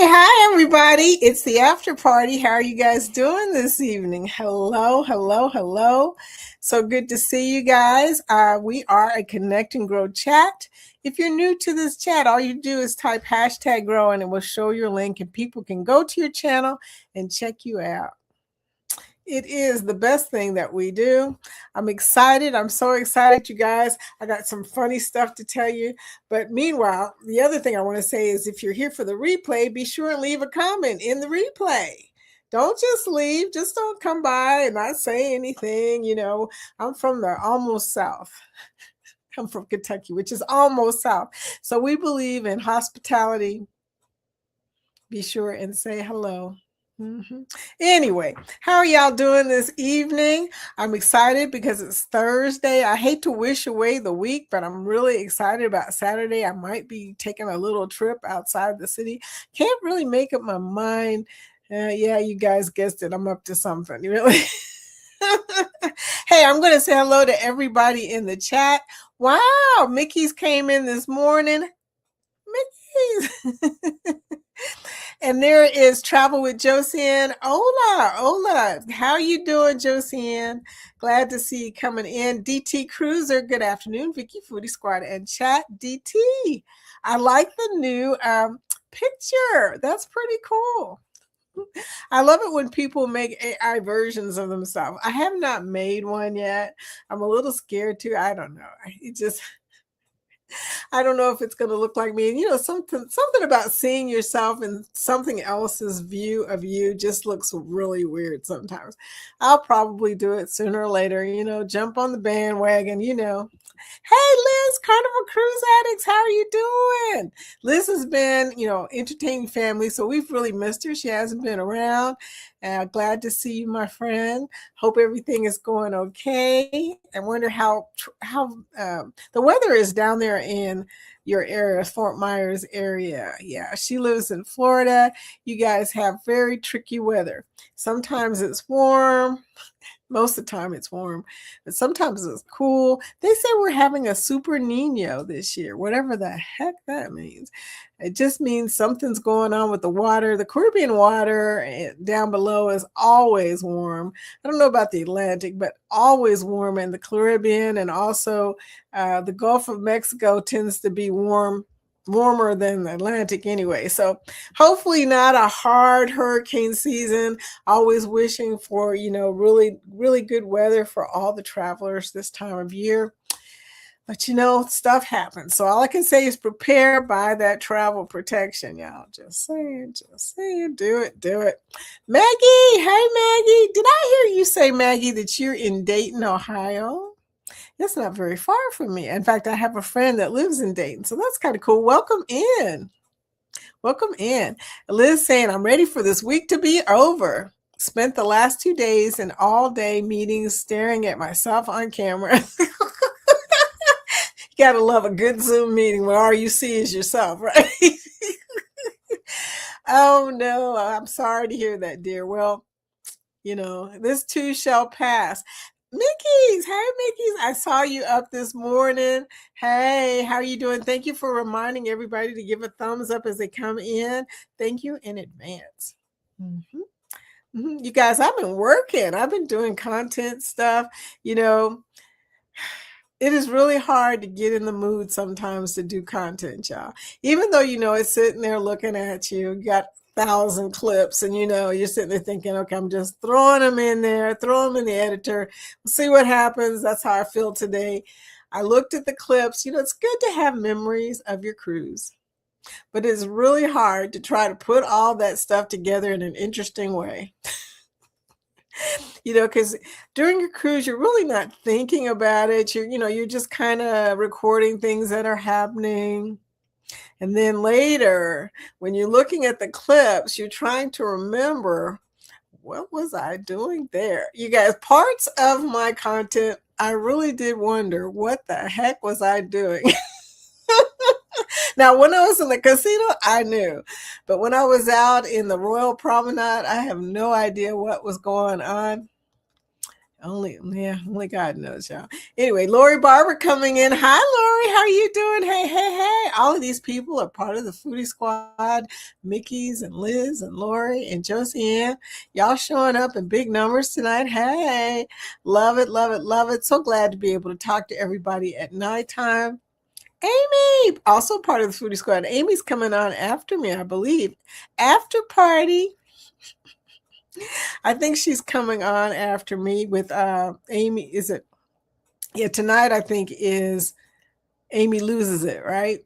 Hi, everybody. It's the after party. How are you guys doing this evening? Hello, hello, hello. So good to see you guys. We are a Connect and Grow chat. If you're new to this chat, all you do is type hashtag grow and it will show your link, and people can go to your channel and check you out. It is the best thing that we do. I'm excited. I'm so excited, you guys. I got some funny stuff to tell you. But meanwhile, the other thing I want to say is if you're here for the replay, be sure and leave a comment in the replay. Don't just leave. Just don't come by and not say anything. I'm from the almost South. I'm from Kentucky, which is almost South. So we believe in hospitality. Be sure and say hello. Anyway, how are y'all doing this evening? I'm excited because it's Thursday. I hate to wish away the week, but I'm really excited about Saturday. I might be taking a little trip outside the city. Can't really make up my mind. Yeah, you guys guessed it. I'm up to something, really. Hey, I'm going to say hello to everybody in the chat. Wow, Mickey's came in this morning. Mickey's. And there is Travel with Josiane. Hola. How you doing, Josiane? Glad to see you coming in. DT Cruiser, good afternoon. Vicky, Foodie Squad, and chat. DT, I like the new picture. That's pretty cool. I love it when people make AI versions of themselves. I have not made one yet. I'm a little scared too. I don't know. I don't know if it's going to look like me. And something about seeing yourself in something else's view of you just looks really weird sometimes. I'll probably do it sooner or later, jump on the bandwagon. Hey, Liz, Carnival Cruise Addicts, how are you doing? Liz has been, entertaining family, so we've really missed her. She hasn't been around. Glad to see you, my friend. Hope everything is going okay. I wonder how the weather is down there in your area, Fort Myers area. Yeah, she lives in Florida. You guys have very tricky weather. Sometimes it's warm. Most of the time it's warm, but sometimes it's cool. They say we're having a super Nino this year, whatever the heck that means. It just means something's going on with the water. The Caribbean water down below is always warm. I don't know about the Atlantic, but always warm. And the Caribbean and also the Gulf of Mexico tends to be warmer than the Atlantic anyway. So hopefully not a hard hurricane season. Always wishing for, really, really good weather for all the travelers this time of year. But stuff happens. So all I can say is prepare, buy that travel protection, y'all. Just saying, do it. Maggie, hey Maggie. Did I hear you say, Maggie, that you're in Dayton, Ohio? That's not very far from me. In fact, I have a friend that lives in Dayton. So that's kind of cool. Welcome in. Liz saying, I'm ready for this week to be over. Spent the last 2 days in all-day meetings staring at myself on camera. You got to love a good Zoom meeting where all you see is yourself, right? Oh, no. I'm sorry to hear that, dear. Well, this too shall pass. Mickey's, hey Mickey's, I saw you up this morning. Hey, how are you doing? Thank you for reminding everybody to give a thumbs up as they come in. Thank you in advance. You guys, I've been working. I've been doing content stuff. It is really hard to get in the mood sometimes to do content, y'all. Even though it's sitting there looking at you. You got 1,000 clips and you're sitting there thinking, okay, I'm just throwing them in there, throw them in the editor, we'll see what happens. That's how I feel today. I looked at the clips. It's good to have memories of your cruise, but it's really hard to try to put all that stuff together in an interesting way. Because during your cruise, you're really not thinking about it. You're just kind of recording things that are happening. And then later, when you're looking at the clips, you're trying to remember, what was I doing there? You guys, parts of my content, I really did wonder, what the heck was I doing? Now, when I was in the casino, I knew. But when I was out in the Royal Promenade, I have no idea what was going on. Only God knows, y'all. Anyway, Lori Barber coming in. Hi, Lori. How are you doing? Hey, hey, hey. All of these people are part of the Foodie Squad. Mickey's and Liz and Lori and Josie Ann. Y'all showing up in big numbers tonight. Hey, love it, love it, love it. So glad to be able to talk to everybody at nighttime. Amy, also part of the Foodie Squad. Amy's coming on after me, I believe. After party. I think she's coming on after me with Amy. Is it? Yeah, tonight I think is Amy Loses It, right?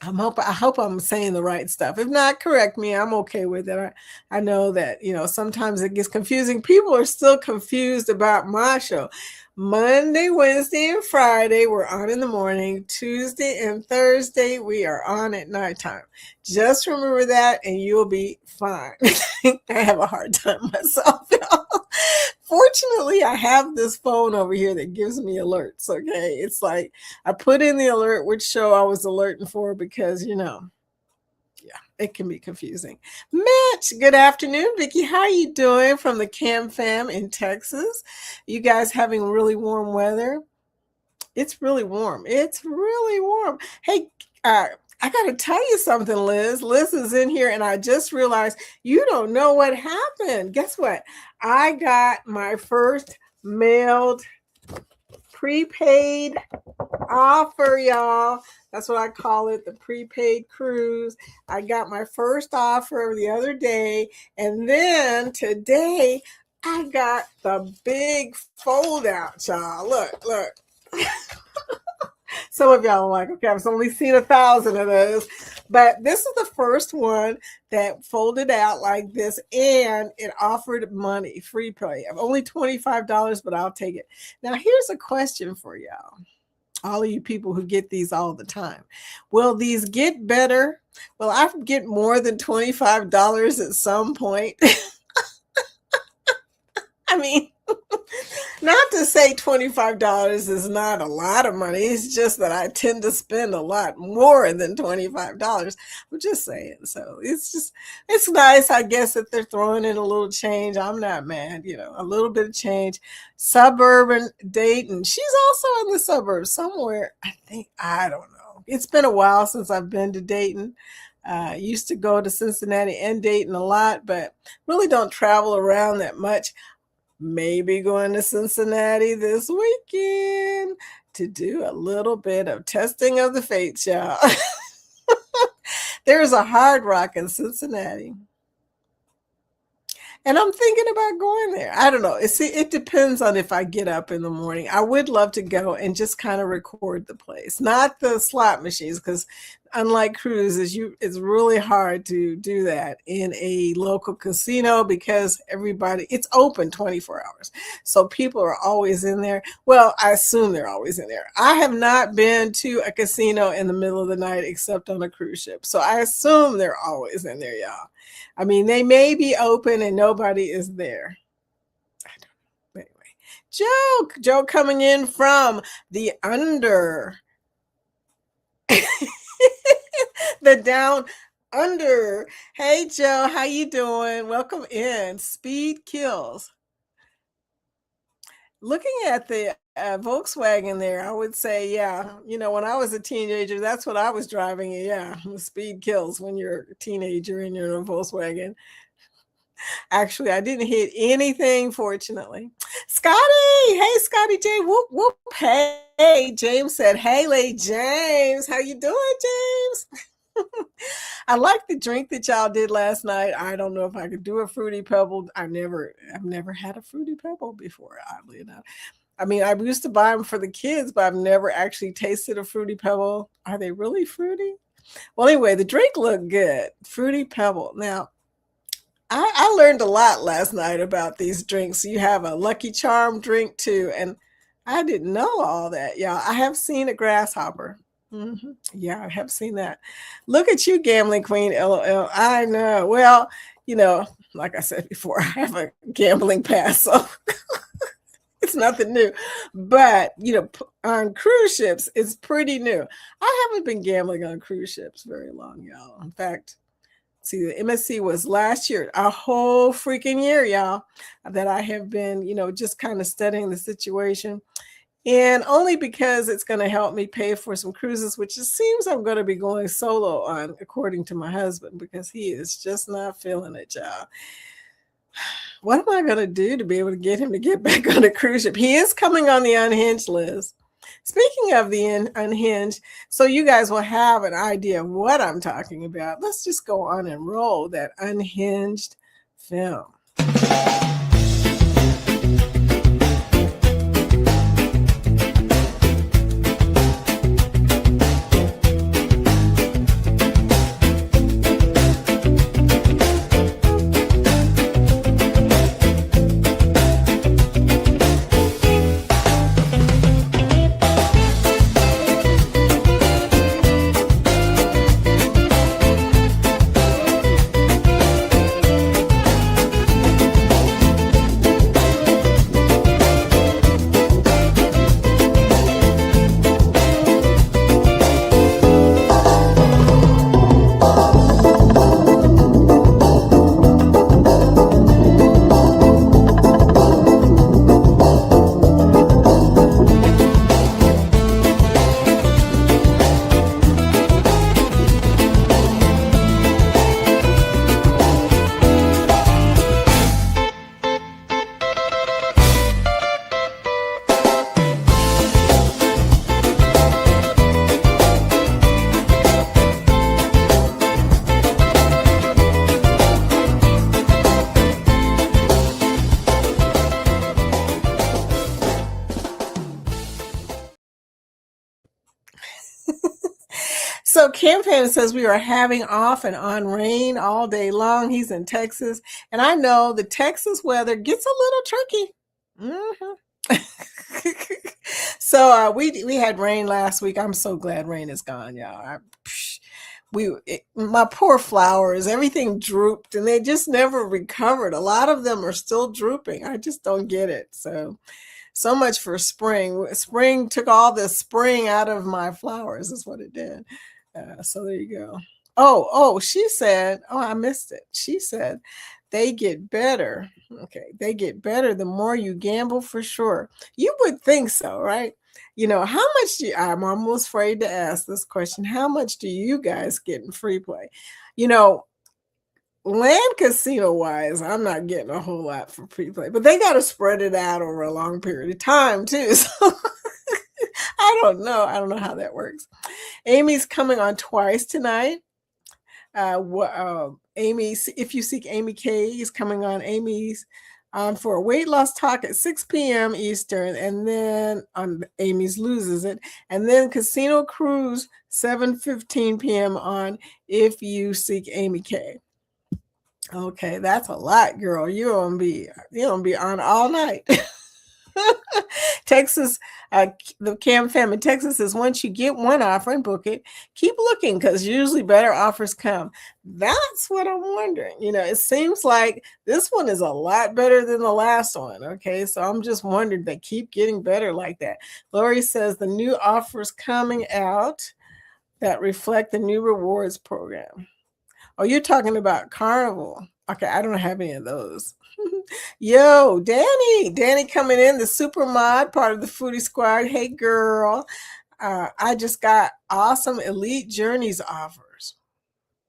I hope I'm saying the right stuff. If not, correct me. I'm okay with it. I know that, sometimes it gets confusing. People are still confused about my show. Monday, Wednesday, and Friday, we're on in the morning. Tuesday and Thursday, we are on at nighttime. Just remember that and you'll be fine. I have a hard time myself, y'all. Fortunately, I have this phone over here that gives me alerts, okay? It's like I put in the alert which show I was alerting for because, it can be confusing. Mitch, good afternoon. Vicki, how are you doing from the Cam Fam in Texas? You guys having really warm weather? It's really warm. It's really warm. Hey, I got to tell you something, Liz. Liz is in here, and I just realized you don't know what happened. Guess what? I got my first mailed prepaid offer, y'all. That's what I call it, the prepaid cruise. I got my first offer the other day, and then today I got the big fold out, y'all. Look. Some of y'all are like, okay, I've only seen 1,000 of those, but this is the first one that folded out like this, and it offered money, free play. Only $25, but I'll take it. Now, here's a question for y'all. All of you people who get these all the time. Will these get better? Will I get more than $25 at some point? I mean, not to say $25 is not a lot of money. It's just that I tend to spend a lot more than $25. I'm just saying. So it's nice, I guess, that they're throwing in a little change. I'm not mad, a little bit of change. Suburban Dayton. She's also in the suburbs somewhere. I don't know. It's been a while since I've been to Dayton. Used to go to Cincinnati and Dayton a lot, but really don't travel around that much. Maybe going to Cincinnati this weekend to do a little bit of testing of the fates, y'all. There's a Hard Rock in Cincinnati. And I'm thinking about going there. I don't know. It depends on if I get up in the morning. I would love to go and just kind of record the place, not the slot machines, because unlike cruises, it's really hard to do that in a local casino because it's open 24 hours. So people are always in there. Well, I assume they're always in there. I have not been to a casino in the middle of the night except on a cruise ship. So I assume they're always in there, y'all. I mean, they may be open and nobody is there. I don't know. Anyway, Joe coming in from the under. The down under. Hey, Joe, how you doing? Welcome in. Speed kills. Looking at the Volkswagen there, I would say, yeah, when I was a teenager, that's what I was driving. Yeah, speed kills when you're a teenager and you're in a Volkswagen. Actually, I didn't hit anything, fortunately. Scotty, hey, Scotty J, whoop, whoop, hey. James said, hey, Lady James, how you doing, James? I like the drink that y'all did last night. I don't know if I could do a Fruity Pebble. I've never had a Fruity Pebble before, oddly enough. I mean, I used to buy them for the kids, but I've never actually tasted a Fruity Pebble. Are they really fruity? Well, anyway, the drink looked good. Fruity Pebble. Now, I learned a lot last night about these drinks. You have a Lucky Charm drink too, and I didn't know all that, y'all. I have seen a grasshopper. Mm-hmm. Yeah, I have seen that. Look at you, gambling queen, LOL. I know. Well, like I said before, I have a gambling pass, so it's nothing new. But, on cruise ships, it's pretty new. I haven't been gambling on cruise ships very long, y'all. In fact, See, the MSC was last year, a whole freaking year, y'all, that I have been, just kind of studying the situation. And only because it's going to help me pay for some cruises, which it seems I'm going to be going solo on, according to my husband, because he is just not feeling it, y'all. What am I going to do to be able to get him to get back on a cruise ship? He is coming on the unhinged list. Speaking of the unhinged, so you guys will have an idea of what I'm talking about. Let's just go on and roll that unhinged film. So Cam Fan says we are having off and on rain all day long. He's in Texas, and I know the Texas weather gets a little tricky. So we had rain last week. I'm so glad rain is gone, y'all. My poor flowers, everything drooped, and they just never recovered. A lot of them are still drooping. I just don't get it. So much for spring. Spring took all the spring out of my flowers, is what it did. So there you go. Oh, she said, I missed it. She said, they get better. Okay, they get better the more you gamble, for sure. You would think so, right? How much I'm almost afraid to ask this question. How much do you guys get in free play? Land casino wise, I'm not getting a whole lot for free play, but they got to spread it out over a long period of time too. So I don't know. I don't know how that works. Amy's coming on twice tonight. Amy, if you seek Amy K, is coming on Amy's for a weight loss talk at 6 p.m. Eastern, and then on Amy's Loses It, and then Casino Cruise 7:15 p.m. on If You Seek Amy K. Okay, that's a lot, girl. You're gonna be on all night. Texas, the Cam fam in Texas says once you get one offer and book it, keep looking because usually better offers come. That's what I'm wondering. It seems like this one is a lot better than the last one. Okay, so I'm just wondering, they keep getting better like that. Lori says the new offers coming out that reflect the new rewards program. Oh, you're talking about Carnival. Okay, I don't have any of those. Yo, Danny coming in, the super mod, part of the Foodie Squad. Hey, girl. I just got awesome Elite Journeys offers,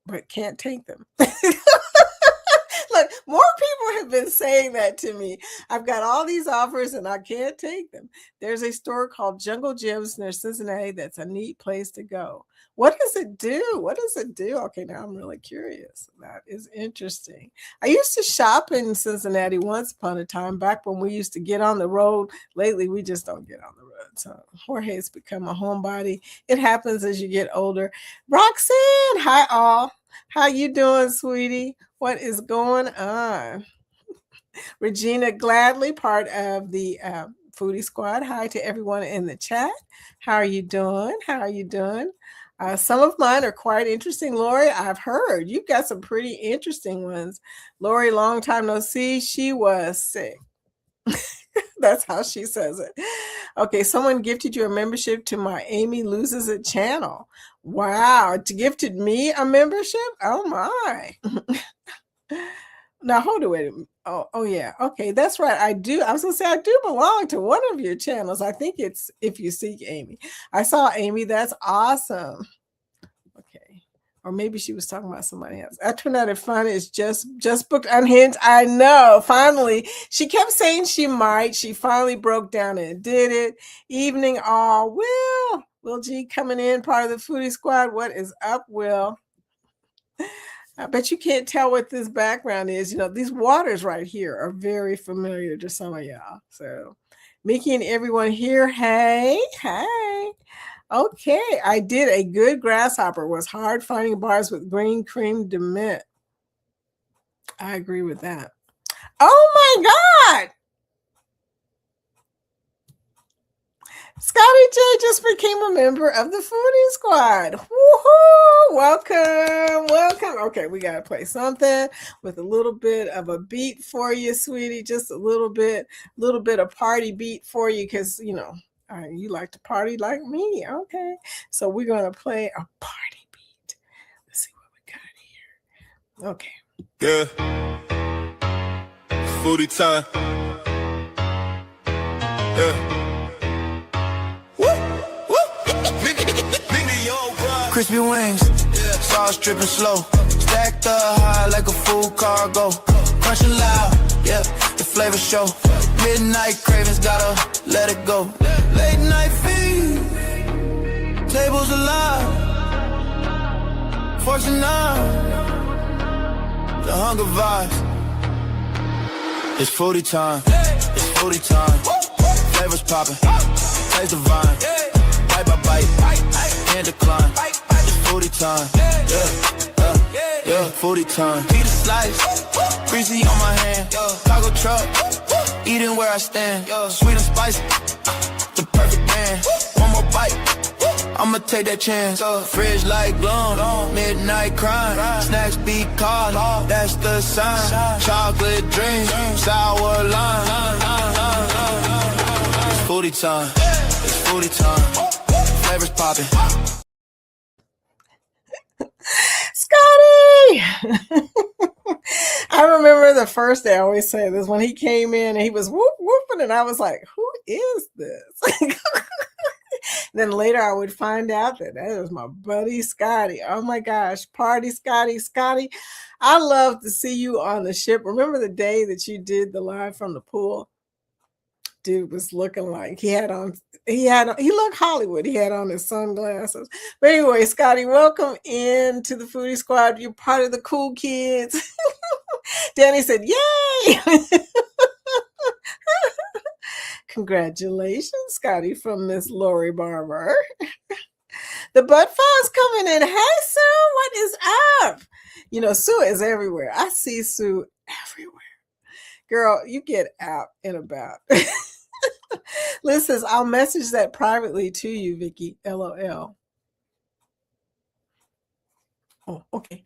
but can't take them. Look, more people have been saying that to me. I've got all these offers and I can't take them. There's a store called Jungle Gyms near Cincinnati that's a neat place to go. What does it do? What does it do? Okay, now I'm really curious. That is interesting. I used to shop in Cincinnati once upon a time, back when we used to get on the road. Lately, we just don't get on the road. So Jorge has become a homebody. It happens as you get older. Roxanne, hi all. How you doing, sweetie? What is going on? Regina Gladly, part of the Foodie Squad. Hi to everyone in the chat. How are you doing? How are you doing? Some of mine are quite interesting. Lori, I've heard you've got some pretty interesting ones. Lori, long time no see. She was sick. That's how she says it. Okay, someone gifted you a membership to my Amy Loses It channel. Wow, it gifted me a membership? Oh my. Now hold on, wait a minute. Oh yeah. Okay, that's right. I do. I was gonna say I do belong to one of your channels. I think it's If You Seek Amy. I saw Amy. That's awesome. Okay. Or maybe she was talking about somebody else. I turned out fun is just booked Unhinged. I know. Finally. She kept saying she might. She finally broke down and did it. Evening all. Will G coming in, part of the Foodie Squad. What is up, Will? I bet you can't tell what this background is. You know, these waters right here are very familiar to some of y'all. So Mickey and everyone here, hey. Okay, I did a good grasshopper. Was hard finding bars with green cream de mint. I agree with that. Oh my God! Scotty J just became a member of the Foodie Squad. Woohoo! Welcome. Okay, we gotta play something with a little bit of a beat for you, sweetie. Just a little bit of party beat for you, because you know you like to party like me. Okay, so we're gonna play a party beat. Let's see what we got here. Okay. Yeah. Foodie time. Yeah. Crispy wings, sauce dripping slow. Stacked up high like a full cargo. Crunching loud, yeah, the flavor show. Midnight cravings, gotta let it go. Late night feed, tables alive. Forks and knives, the hunger vibes. It's foodie time, it's foodie time. Flavors popping, taste the vine. Bite by bite, can't decline. Foodie time, yeah, foodie time. Peter slice, greasy on my hand. Taco truck, eating where I stand. Sweet and spicy, the perfect man. One more bite, I'ma take that chance. Fridge like glum, midnight crime. Snacks be called, that's the sign. Chocolate dreams, sour lime. It's foodie time, it's foodie time. Flavors popping. Scotty! I remember the first day, I always say this, when he came in and he was whooping, and I was like, who is this? Then later I would find out that was my buddy Scotty. Oh my gosh, party Scotty. I love to see you on the ship. Remember the day that you did the live from the pool? Dude was looking like he looked Hollywood. He had on his sunglasses. But anyway, Scotty, welcome in to the Foodie Squad. You're part of the cool kids. Danny said, yay! Congratulations, Scotty, from Miss Lori Barber. The butt file's coming in. Hey, Sue, what is up? You know, Sue is everywhere. I see Sue everywhere. Girl, you get out and about. Listen, I'll message that privately to you, Vicky. LOL. Oh, okay.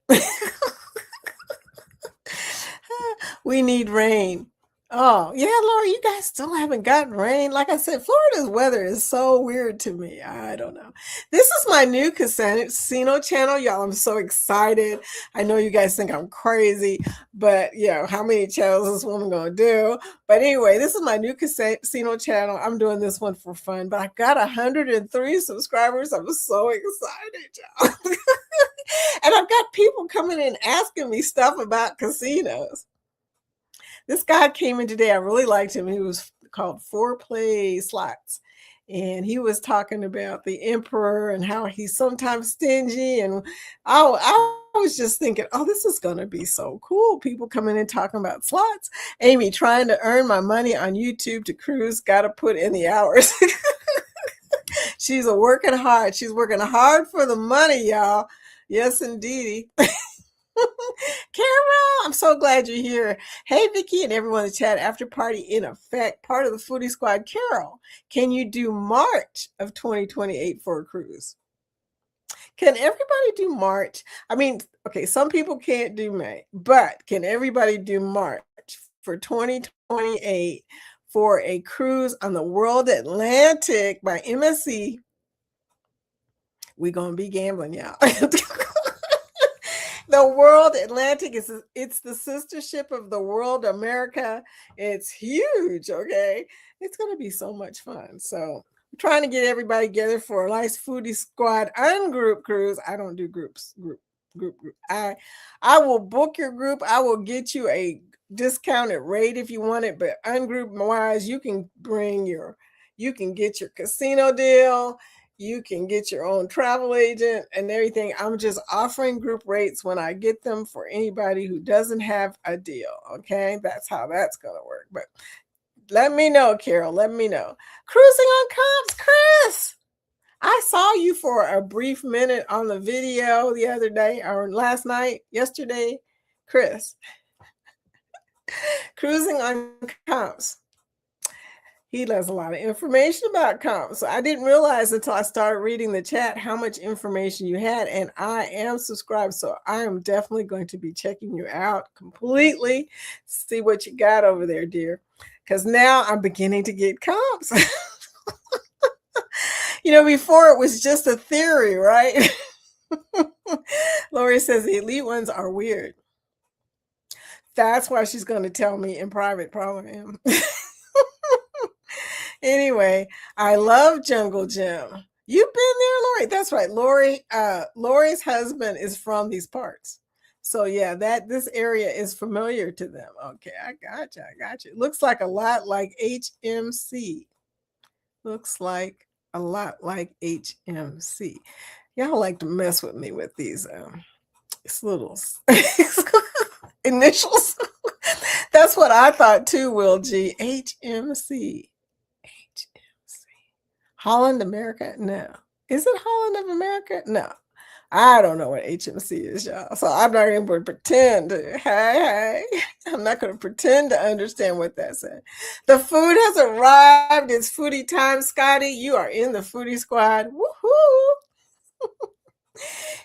We need rain. Oh, yeah, Laura, you guys still haven't gotten rain. Like I said, Florida's weather is so weird to me. I don't know. This is my new casino channel, y'all. I'm so excited. I know you guys think I'm crazy, but how many channels is this woman gonna do? But anyway, this is my new casino channel. I'm doing this one for fun, but I got 103 subscribers. I'm so excited, y'all. And I've got people coming in asking me stuff about casinos. This guy came in today. I really liked him. He was called Foreplay Slots. And he was talking about the emperor and how he's sometimes stingy. And I was just thinking, oh, this is going to be so cool. People coming in talking about slots. Amy, trying to earn my money on YouTube to cruise. Got to put in the hours. She's working hard. She's working hard for the money, y'all. Yes, indeedy. Carol, I'm so glad you're here. Hey, Vicky and everyone in the chat. After party in effect, part of the Foodie Squad. Carol, can you do March of 2028 for a cruise? Can everybody do March? I mean, okay, some people can't do May, but can everybody do March for 2028 for a cruise on the World Atlantic by MSC. We're going to be gambling, y'all. The World Atlantic it's the sister ship of the World America. It's huge, okay? It's going to be so much fun. So I'm trying to get everybody together for a nice Foodie Squad ungroup cruise. I don't do group. I will book your group. I will get you a discounted rate if you want it, but ungroup wise, you can get your casino deal. You can get your own travel agent and everything. I'm just offering group rates when I get them for anybody who doesn't have a deal. Okay, that's how that's going to work. But let me know, Carol. Let me know. Cruising on Comps, Chris. I saw you for a brief minute on the video the other day or yesterday. Chris. Cruising on Comps. He does a lot of information about comps. So I didn't realize until I started reading the chat how much information you had. And I am subscribed. So I am definitely going to be checking you out completely. See what you got over there, dear. Because now I'm beginning to get comps. Before it was just a theory, right? Lori says the elite ones are weird. That's why she's going to tell me in private, probably. Anyway, I love Jungle Gym. You've been there, Lori. That's right. Lori's husband is from these parts. So yeah, this area is familiar to them. Okay, I got you. It looks like a lot like HMC. Looks like a lot like HMC. Y'all like to mess with me with these little initials. That's what I thought too, Will G. HMC. Holland America? No. Is it Holland of America? No. I don't know what HMC is, y'all. So I'm not going to pretend. Hey. I'm not going to pretend to understand what that said. The food has arrived. It's foodie time, Scotty. You are in the foodie squad. Woohoo!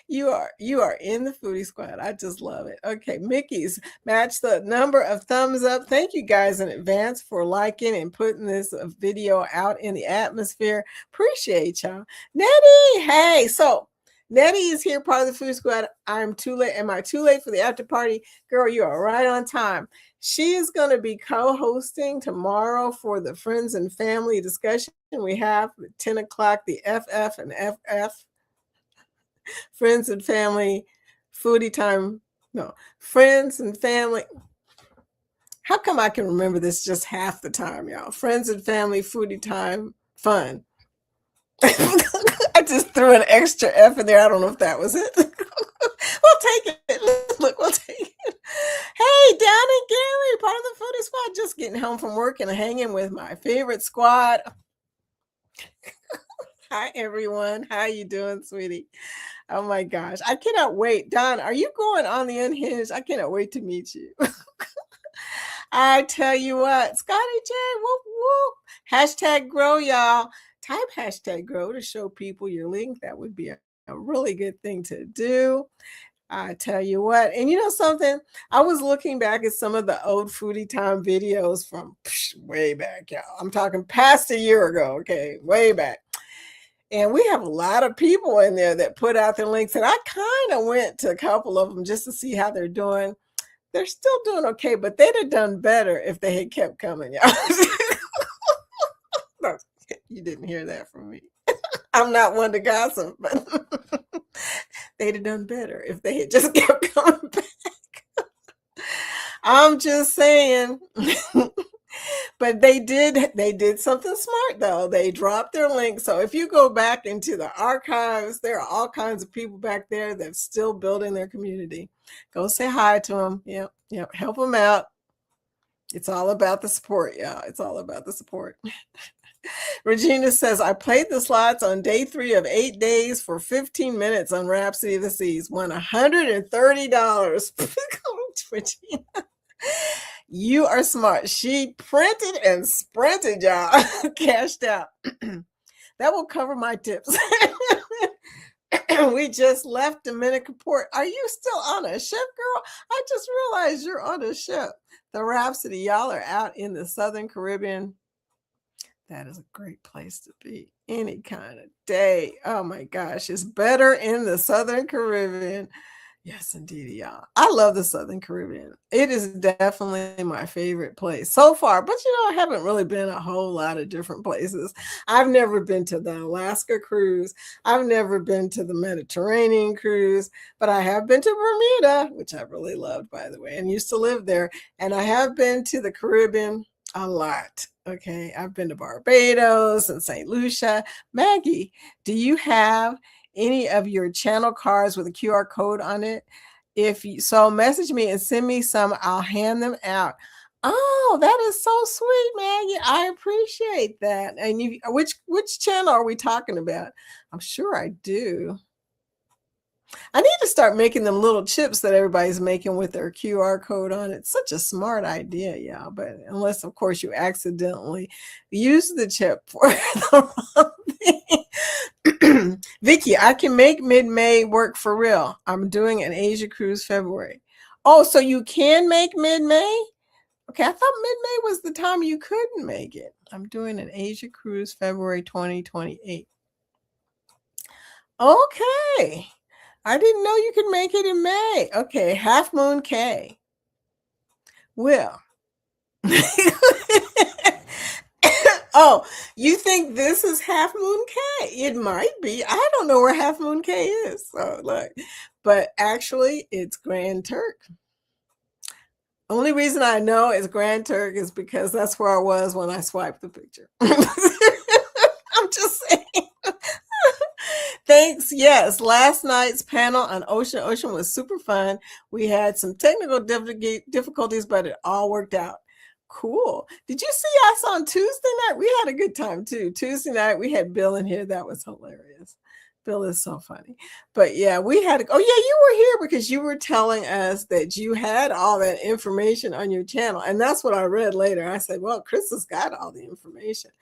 You are in the foodie squad. I just love it. Okay, Mickey's match the number of thumbs up. Thank you guys in advance for liking and putting this video out in the atmosphere. Appreciate y'all. Nettie, hey. So Nettie is here, part of the foodie squad. I'm too late. Am I too late for the after party? Girl, you are right on time. She is going to be co-hosting tomorrow for the friends and family discussion we have at 10 o'clock, the FF and FF. Friends and family, foodie time. No, friends and family. How come I can remember this just half the time, y'all? Friends and family, foodie time, fun. I just threw an extra F in there. I don't know if that was it. We'll take it. Look, we'll take it. Hey, Down and Gary, part of the foodie squad. Just getting home from work and hanging with my favorite squad. Hi, everyone. How you doing, sweetie? Oh, my gosh. I cannot wait. Don, are you going on the Unhinged? I cannot wait to meet you. I tell you what, Scotty J, whoop, whoop. Hashtag grow, y'all. Type hashtag grow to show people your link. That would be a really good thing to do. I tell you what. And you know something? I was looking back at some of the old Foodie Time videos from way back, y'all. I'm talking past a year ago, okay? Way back. And we have a lot of people in there that put out their links. And I kind of went to a couple of them just to see how they're doing. They're still doing okay, but they'd have done better if they had kept coming, y'all. No, you didn't hear that from me. I'm not one to gossip, but they'd have done better if they had just kept coming back. I'm just saying. But they did something smart, though. They dropped their link. So if you go back into the archives, there are all kinds of people back there that's still building their community. Go say hi to them. Yep. Help them out. It's all about the support, y'all. It's all about the support. Regina says, I played the slots on day 3 of 8 days for 15 minutes on Rhapsody of the Seas. Won $130. Regina. You are smart. She printed and sprinted, y'all. Cashed out. That will cover my tips. We just left Dominican Port. Are you still on a ship, girl? I just realized you're on a ship. The Rhapsody, y'all are out in the Southern Caribbean. That is a great place to be any kind of day. Oh my gosh, it's better in the Southern Caribbean. Yes, indeed, y'all. I love the Southern Caribbean. It is definitely my favorite place so far. But I haven't really been a whole lot of different places. I've never been to the Alaska cruise. I've never been to the Mediterranean cruise, but I have been to Bermuda, which I really loved, by the way, and used to live there. And I have been to the Caribbean a lot. Okay, I've been to Barbados and St. Lucia. Maggie, do you have any of your channel cards with a QR code on it? If you so, message me and send me some. I'll hand them out. Oh, that is so sweet, Maggie. I appreciate that. And you, which channel are we talking about? I'm sure I do. I need to start making them little chips that everybody's making with their QR code on it. Such a smart idea, yeah. But unless, of course, you accidentally use the chip for the wrong thing. Vicky, I can make mid-May work for real. I'm doing an Asia cruise February. Oh, so you can make mid-May? Okay, I thought mid-May was the time you couldn't make it. I'm doing an Asia cruise February 2028. Okay. I didn't know you could make it in May. Okay, Half Moon K. Well. Oh, you think this is Half Moon K? It might be. I don't know where Half Moon K is. So look, but actually it's Grand Turk. Only reason I know it's Grand Turk is because that's where I was when I swiped the picture. I'm just saying. Thanks. Yes, last night's panel on Ocean Ocean was super fun. We had some technical difficulties, but it all worked out. Cool. Did you see us on Tuesday night? We had a good time too. Tuesday night we had Bill in here. That was hilarious. Bill is so funny. But yeah, we had oh yeah, you were here because you were telling us that you had all that information on your channel. And that's what I read later. I said, well, Chris has got all the information.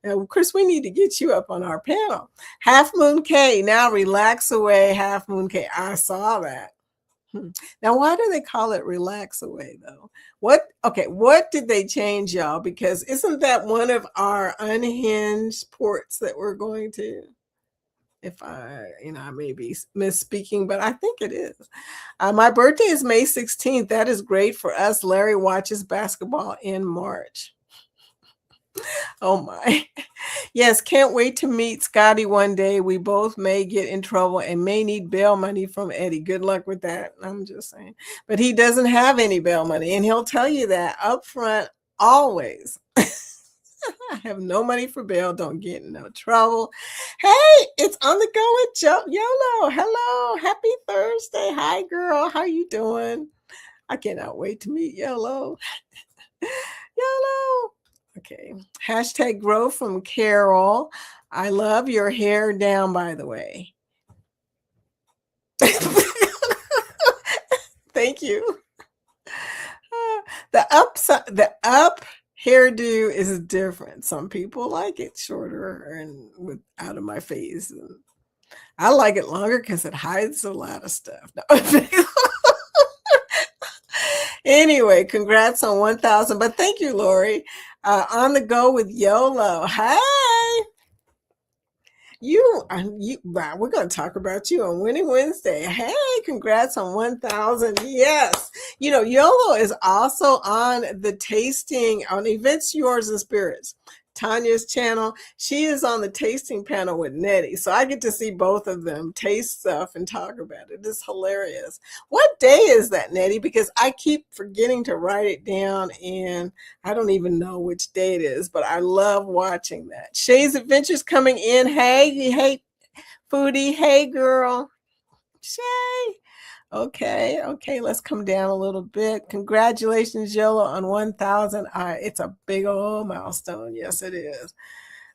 And Chris, we need to get you up on our panel. Half Moon K, now relax away, Half Moon K. I saw that. Now, why do they call it relax away though? What did they change, y'all? Because isn't that one of our unhinged ports that we're going to? If I may be misspeaking, but I think it is. My birthday is May 16th. That is great for us. Larry watches basketball in March. Oh my. Yes, can't wait to meet Scotty one day. We both may get in trouble and may need bail money from Eddie. Good luck with that. I'm just saying. But he doesn't have any bail money, and he'll tell you that up front always. I have no money for bail. Don't get in no trouble. Hey, it's on the go with YOLO. Hello. Happy Thursday. Hi, girl. How you doing? I cannot wait to meet YOLO. YOLO. Okay. Hashtag grow from Carol. I love your hair down, by the way. Thank you. The up hairdo is different. Some people like it shorter and with out of my face. And I like it longer because it hides a lot of stuff. No. Anyway, congrats on 1,000. But thank you, Lori. On the go with YOLO. Hi. We're going to talk about you on Winning Wednesday. Hey, congrats on 1,000. Yes. YOLO is also on the tasting on Events, Yours, and Spirits. Tanya's channel. She is on the tasting panel with Nettie. So I get to see both of them taste stuff and talk about it. It's hilarious. What day is that, Nettie? Because I keep forgetting to write it down and I don't even know which day it is, but I love watching that. Shay's Adventures coming in. Hey, Foodie. Hey, girl. Shay. Okay, let's come down a little bit. Congratulations, YOLO, on 1,000. It's a big old milestone. Yes, it is.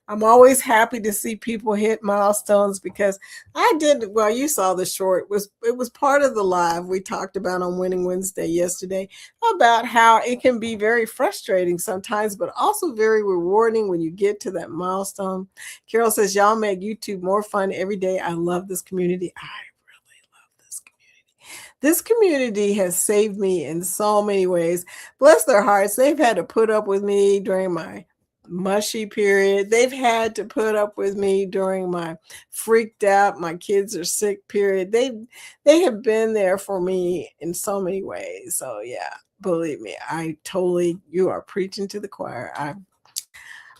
I'm always happy to see people hit milestones because I did well, you saw the short. It was part of the live we talked about on Winning Wednesday yesterday about how it can be very frustrating sometimes, but also very rewarding when you get to that milestone. Carol says, y'all make YouTube more fun every day. I love this community. I really love this community. This community has saved me in so many ways. Bless their hearts. They've had to put up with me during my mushy period. They've had to put up with me during my freaked out, my kids are sick period. They have been there for me in so many ways. So yeah, believe me, you are preaching to the choir.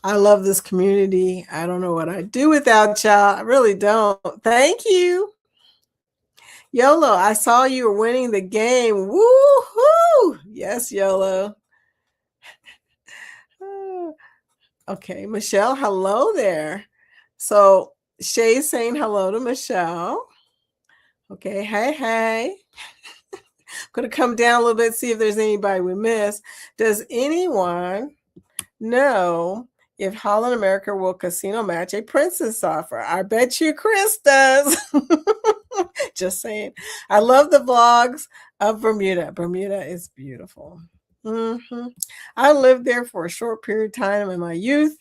I love this community. I don't know what I'd do without y'all. I really don't. Thank you. YOLO, I saw you were winning the game. Woo-hoo! Yes, YOLO. Okay, Michelle, hello there. So Shay's saying hello to Michelle. Okay, hey. Gonna come down a little bit, see if there's anybody we missed. Does anyone know if Holland America will casino match a princess offer? I bet you Chris does. Just saying. I love the vlogs of Bermuda. Bermuda is beautiful. I lived there for a short period of time in my youth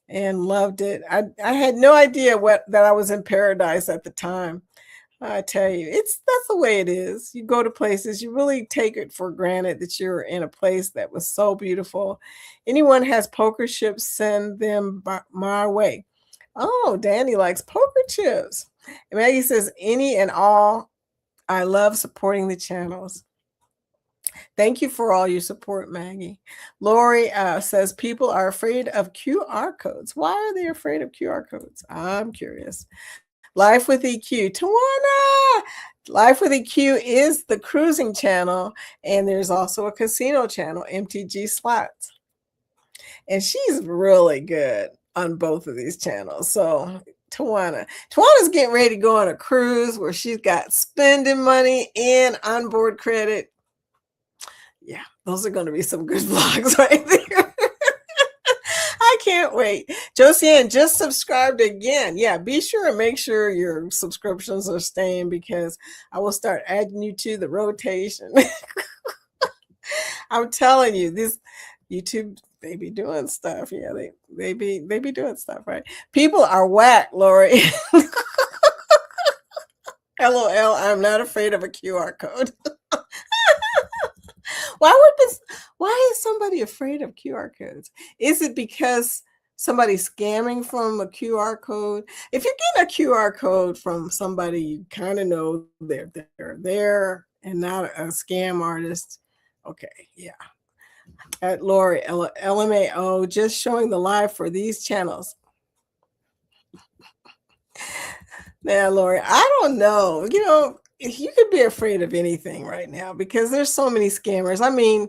and loved it. I had no idea that I was in paradise at the time. I tell you, that's the way it is. You go to places, you really take it for granted that you're in a place that was so beautiful. Anyone has poker chips, send them my way. Oh, Danny likes poker chips. And Maggie says, any and all, I love supporting the channels. Thank you for all your support, Maggie. Lori says people are afraid of QR codes. Why are they afraid of QR codes? I'm curious. Life with EQ. Tawana! Life with EQ is the cruising channel, and there's also a casino channel, MTG Slots. And she's really good on both of these channels. So Tawana's getting ready to go on a cruise where she's got spending money and onboard credit. Yeah, those are going to be some good vlogs right there. I can't wait. Josiane just subscribed again. Yeah, be sure and make sure your subscriptions are staying because I will start adding you to the rotation. I'm telling you, this YouTube, they be doing stuff. Yeah, they be doing stuff, right? People are whack, Lori. LOL, I'm not afraid of a QR code. Why is somebody afraid of QR codes? Is it because somebody's scamming from a QR code? If you're getting a QR code from somebody you kind of know they're there and not a scam artist, okay, yeah. At Lori, LMAO, just showing the live for these channels. Man, Lori, I don't know. You could be afraid of anything right now because there's so many scammers. I mean,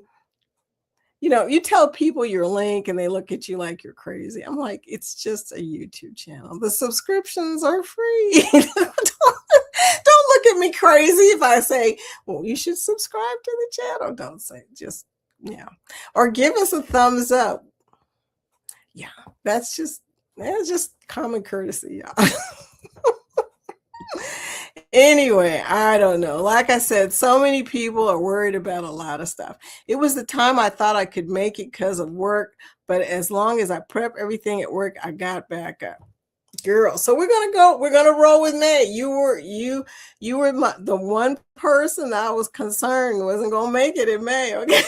you tell people your link and they look at you like you're crazy. I'm like, it's just a YouTube channel. The subscriptions are free. Don't look at me crazy if I say, well, you should subscribe to the channel. Don't say, just, or give us a thumbs up. Yeah, that's just common courtesy, y'all. Anyway, I don't know. Like I said, so many people are worried about a lot of stuff. It was the time I thought I could make it because of work, but as long as I prep everything at work, I got back up. Girl, so we're gonna roll with May. You were the one person I was concerned wasn't gonna make it in May, okay?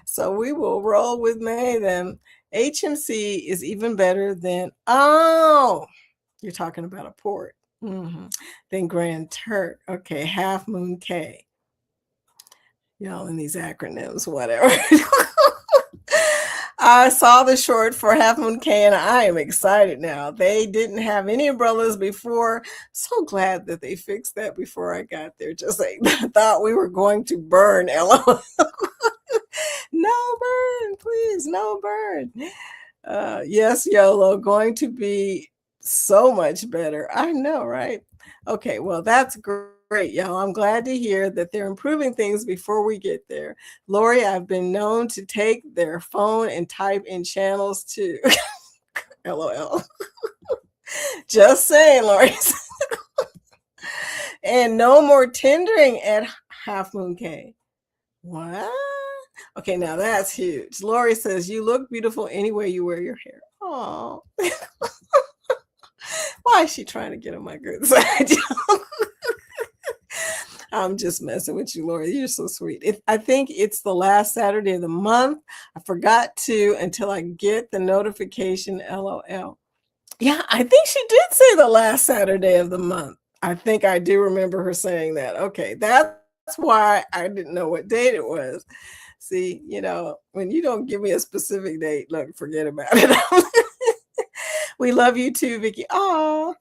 So we will roll with May then. HMC is even better than, you're talking about a port. Then Grand Turk. Okay, Half Moon K. Y'all in these acronyms, whatever. I saw the short for Half Moon K and I am excited now. They didn't have any umbrellas before. So glad that they fixed that before I got there. Just like I thought we were going to burn. LOL. No burn, please, no burn. Yes, YOLO, going to be so much better. I know, right? Okay, well, that's great, y'all. I'm glad to hear that they're improving things before we get there. Lori, I've been known to take their phone and type in channels too. LOL. Just saying, Lori. And no more tendering at Half Moon Cay. What? Okay, now that's huge. Lori says, you look beautiful any way you wear your hair. Oh. Why is she trying to get on my good side? I'm just messing with you, Lori. You're so sweet. I think it's the last Saturday of the month. I forgot to until I get the notification. LOL. Yeah, I think she did say the last Saturday of the month. I think I do remember her saying that. Okay, that's why I didn't know what date it was. See, when you don't give me a specific date, look, forget about it. We love you too, Vicky. Oh,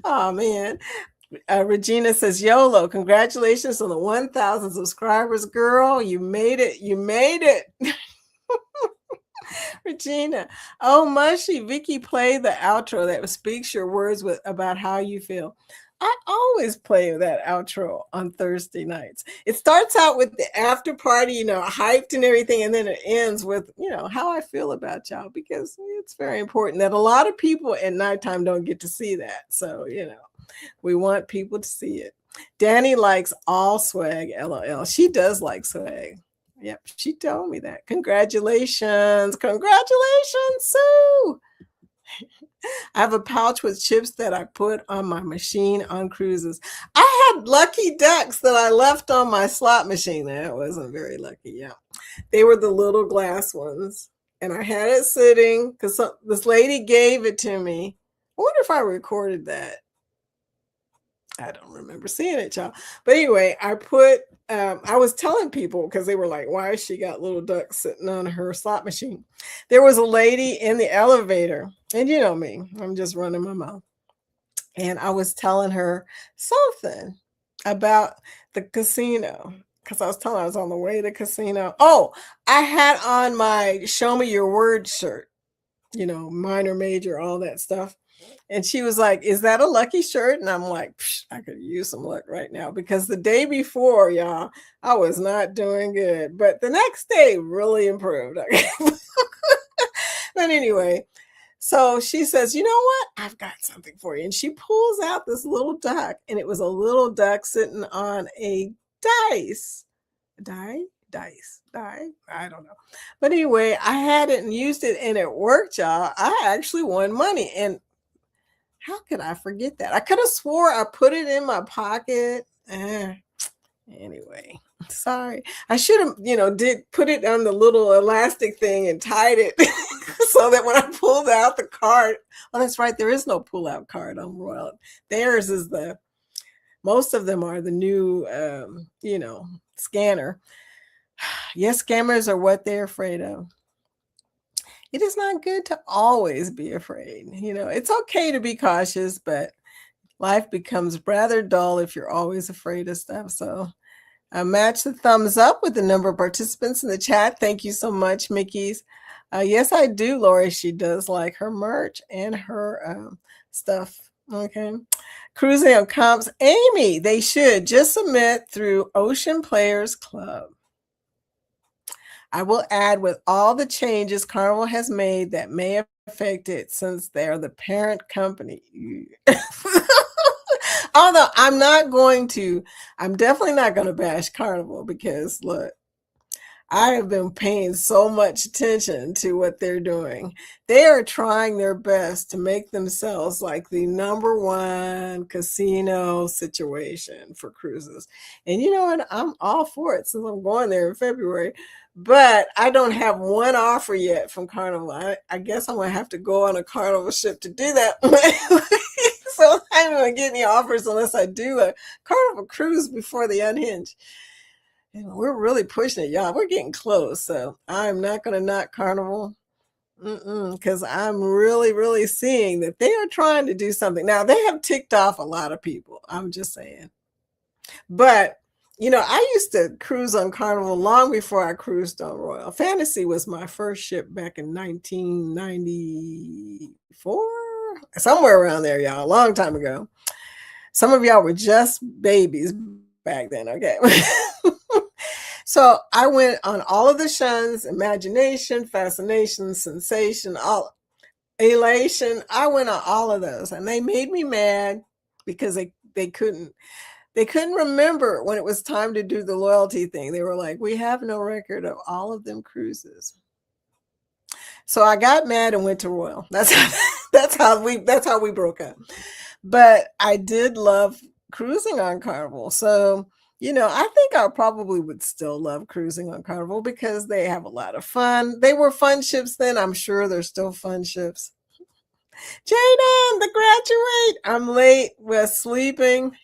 oh man. Regina says, YOLO, congratulations on the 1,000 subscribers, girl. You made it. You made it. Regina. Oh, Mushy. Vicky, play the outro that speaks your words about how you feel. I always play that outro on Thursday nights. It starts out with the after party, hyped and everything, and then it ends with, how I feel about y'all, because it's very important that a lot of people at nighttime don't get to see that. So, we want people to see it. Danny likes all swag, LOL. She does like swag. Yep, she told me that. Congratulations. Congratulations, Sue. I have a pouch with chips that I put on my machine on cruises. I had lucky ducks that I left on my slot machine. That wasn't very lucky, yeah. They were the little glass ones. And I had it sitting because this lady gave it to me. I wonder if I recorded that. I don't remember seeing it, y'all. But anyway, I was telling people because they were like, why has she got little ducks sitting on her slot machine? There was a lady in the elevator, and you know me, I'm just running my mouth. And I was telling her something about the casino because I was telling her I was on the way to the casino. Oh, I had on my Show Me Your Word shirt, minor, major, all that stuff. And she was like, is that a lucky shirt? And I'm like, I could use some luck right now because the day before, y'all, I was not doing good. But the next day really improved. But anyway, so she says, you know what? I've got something for you. And she pulls out this little duck, and it was a little duck sitting on a dice. Die? I don't know. But anyway, I had it and used it, and it worked, y'all. I actually won money. And how could I forget that? I could have swore I put it in my pocket. Anyway, sorry. I should have, did put it on the little elastic thing and tied it so that when I pulled out the card, oh, that's right. There is no pull out card on Royal. Theirs is most of them are the new, scanner. Yes, scammers are what they're afraid of. It is not good to always be afraid. It's okay to be cautious, but life becomes rather dull if you're always afraid of stuff. So match the thumbs up with the number of participants in the chat. Thank you so much, Mickey's. Yes, I do, Lori. She does like her merch and her stuff. Okay. Cruising on comps. Amy, they should just submit through Ocean Players Club. I will add with all the changes Carnival has made that may affect it since they're the parent company. Although I'm definitely not going to bash Carnival because look, I have been paying so much attention to what they're doing. They are trying their best to make themselves like the number one casino situation for cruises. And you know what? I'm all for it since I'm going there in February. But I don't have one offer yet from Carnival. I guess I'm going to have to go on a Carnival ship to do that. So I'm not going to get any offers unless I do a Carnival cruise before they unhinge. And we're really pushing it, y'all. We're getting close. So I'm not going to knock Carnival because I'm really, really seeing that they are trying to do something. Now, they have ticked off a lot of people. I'm just saying. But I used to cruise on Carnival long before I cruised on Royal. Fantasy was my first ship back in 1994, somewhere around there, y'all, a long time ago. Some of y'all were just babies back then, okay? So I went on all of the shuns, imagination, fascination, sensation, all elation. I went on all of those and they made me mad because they couldn't remember when it was time to do the loyalty thing. They were like, we have no record of all of them cruises. So I got mad and went to Royal. That's how we broke up. But I did love cruising on Carnival. So, I think I probably would still love cruising on Carnival because they have a lot of fun. They were fun ships then. I'm sure they're still fun ships. Jaden, the graduate. I'm late. We're sleeping.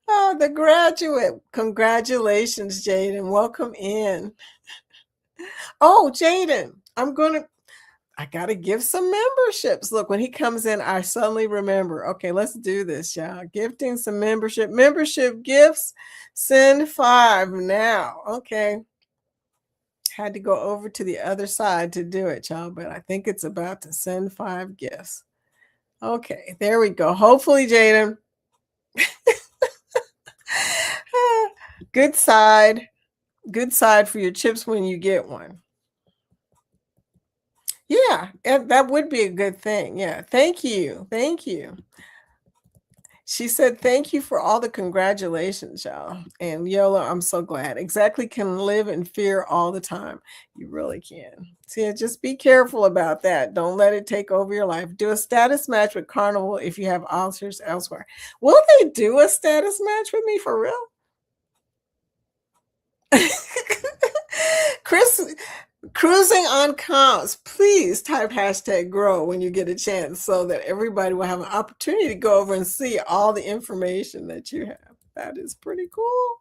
Oh, the graduate. Congratulations, Jaden. Welcome in. Oh, Jaden, I got to give some memberships. Look, when he comes in, I suddenly remember. Okay, let's do this, y'all. Gifting some membership gifts. Send 5 now. Okay. Had to go over to the other side to do it, y'all, but I think it's about to send 5 gifts. Okay, there we go. Hopefully, Jaden. Good side. Good side for your chips when you get one. Yeah, that would be a good thing. Yeah. Thank you. Thank you. She said, thank you for all the congratulations, y'all. And Yola, I'm so glad. Exactly, can live in fear all the time. You really can. So yeah, just be careful about that. Don't let it take over your life. Do a status match with Carnival if you have ulcers elsewhere. Will they do a status match with me for real? Chris, cruising on comps, please type hashtag grow when you get a chance so that everybody will have an opportunity to go over and see all the information that you have. That is pretty cool.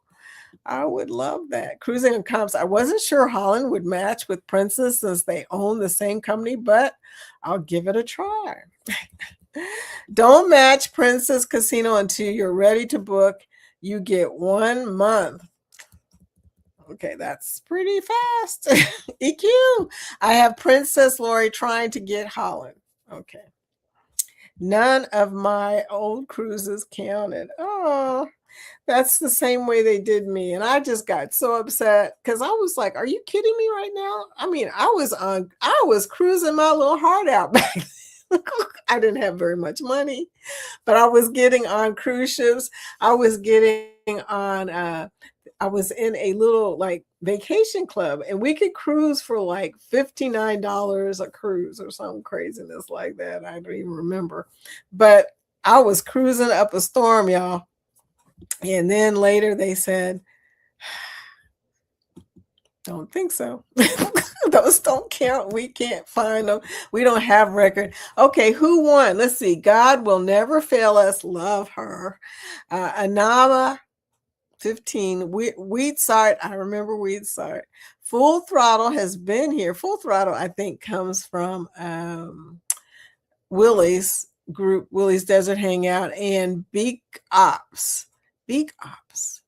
I would love that. Cruising on comps. I wasn't sure Holland would match with Princess since they own the same company, but I'll give it a try. Don't match Princess Casino until you're ready to book. You get 1 month. Okay, that's pretty fast. EQ. I have Princess Lori trying to get Holland. Okay. None of my old cruises counted. Oh, that's the same way they did me. And I just got so upset because I was like, are you kidding me right now? I mean, I was cruising my little heart out back then. I didn't have very much money, but I was getting on cruise ships. I was getting on I was in a little like vacation club and we could cruise for like $59 a cruise or some craziness like that. I don't even remember. But I was cruising up a storm, y'all. And then later they said, don't think so. Those don't count. We can't find them. We don't have record. Okay, who won? Let's see. God will never fail us. Love her. Anama 15. Weedsart. I remember Weedsart. Full Throttle has been here. Full Throttle, I think, comes from Willie's group, Willie's Desert Hangout, and Beak Ops. Beak Ops.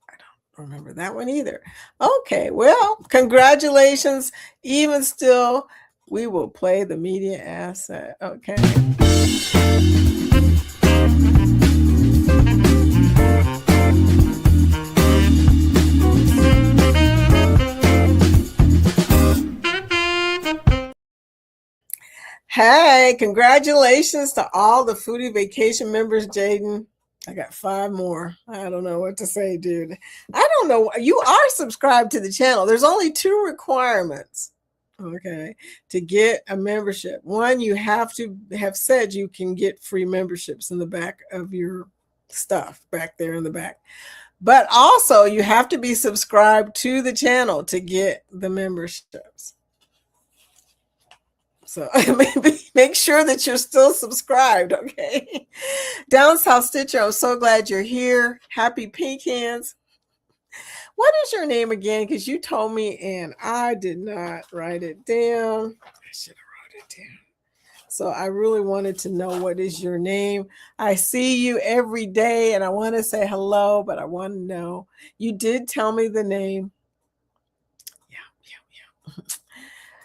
I don't remember that one either. Okay, well, congratulations. Even still, we will play the media asset. Okay. Hey, congratulations to all the Foodie Vacation members, Jaden. I got 5 more. I don't know what to say, dude. I don't know. You are subscribed to the channel. There's only 2 requirements, okay, to get a membership. One, you have to have said you can get free memberships in the back of your stuff, back there in the back. But also, you have to be subscribed to the channel to get the memberships. So make sure that you're still subscribed, okay? Down South Stitcher, I'm so glad you're here. Happy Pink Hands. What is your name again? Because you told me and I did not write it down. I should have wrote it down. So I really wanted to know what is your name. I see you every day and I want to say hello, but I want to know. You did tell me the name. Yeah.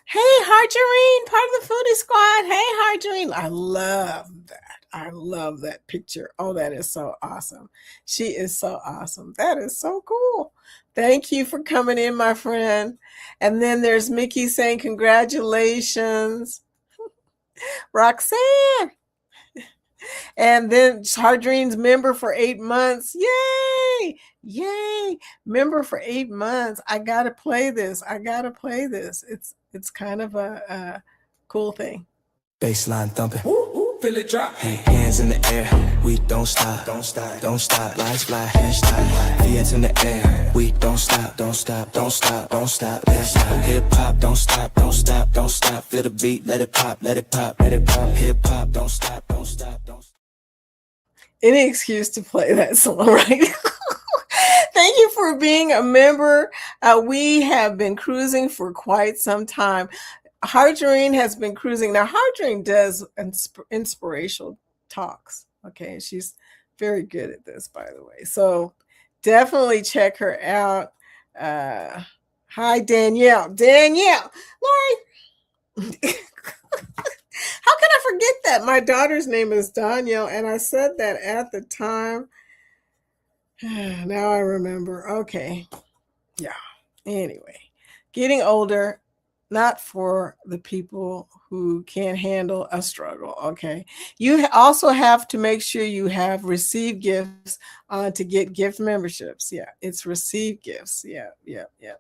Hey, Harjarine, part of the Foodie Squad. Hey, Harjarine. I love that. I love that picture. Oh, that is so awesome. She is so awesome. That is so cool. Thank you for coming in, my friend. And then there's Mickey saying, congratulations. Roxanne. And then Sardrine's member for 8 months. Yay! Yay! Member for 8 months. I gotta play this. I gotta play this. It's kind of a cool thing. Baseline thumping. Ooh, ooh, feel it drop. Hey, hands in the air. We don't stop. Don't stop. Don't stop. Lights fly. Hashtag. Hands in the air. We don't stop. Don't stop. Don't stop. Don't stop. Hip hop. Don't stop. Don't stop. Don't stop. Feel the beat. Let it pop. Let it pop. Let it pop. Hip hop. Don't stop. Don't stop. Don't stop. Any excuse to play that song, right? Thank you for being a member. We have been cruising for quite some time. Hardrine has been cruising. Now, Hardrine does inspirational talks. Okay. She's very good at this, by the way. So definitely check her out. Hi, Danielle. Danielle. Lori. How can I forget that? My daughter's name is Danielle, and I said that at the time. Now I remember. Okay. Yeah. Anyway, getting older, not for the people who can't handle a struggle. Okay. You also have to make sure you have received gifts to get gift memberships. Yeah. It's received gifts. Yeah. Yeah. Yeah.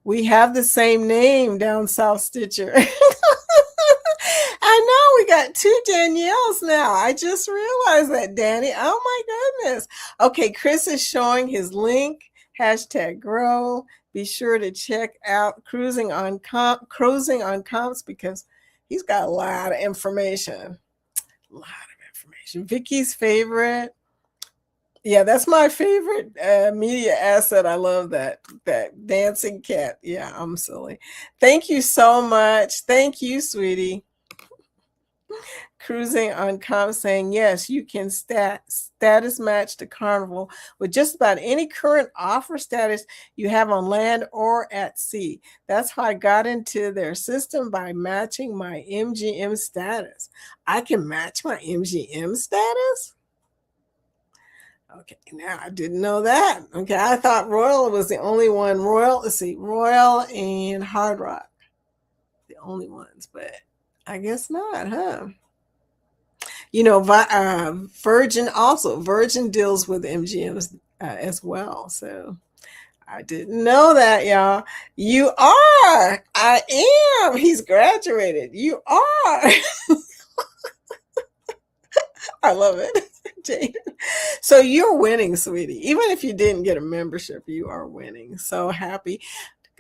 We have the same name down South Stitcher. I know we got two Danielles now. I just realized that, Danny. Oh my goodness. Okay, Chris is showing his link. Hashtag grow. Be sure to check out Cruising on Comps because he's got a lot of information. A lot of information. Vicky's favorite. Yeah, that's my favorite media asset. I love that dancing cat. Yeah, I'm silly. Thank you so much. Thank you, sweetie. Cruising on Comp saying, yes, you can status match the Carnival with just about any current offer status you have on land or at sea. That's how I got into their system by matching my MGM status. I can match my MGM status? Okay, now I didn't know that. Okay, I thought Royal was the only one. Royal, let's see, Royal and Hard Rock, the only ones, but I guess not, huh? You know, Virgin also, Virgin deals with MGMs as well. So I didn't know that, y'all. You are. I am. He's graduated. You are. I love it. Jane. So you're winning, sweetie. Even if you didn't get a membership, you are winning. So happy.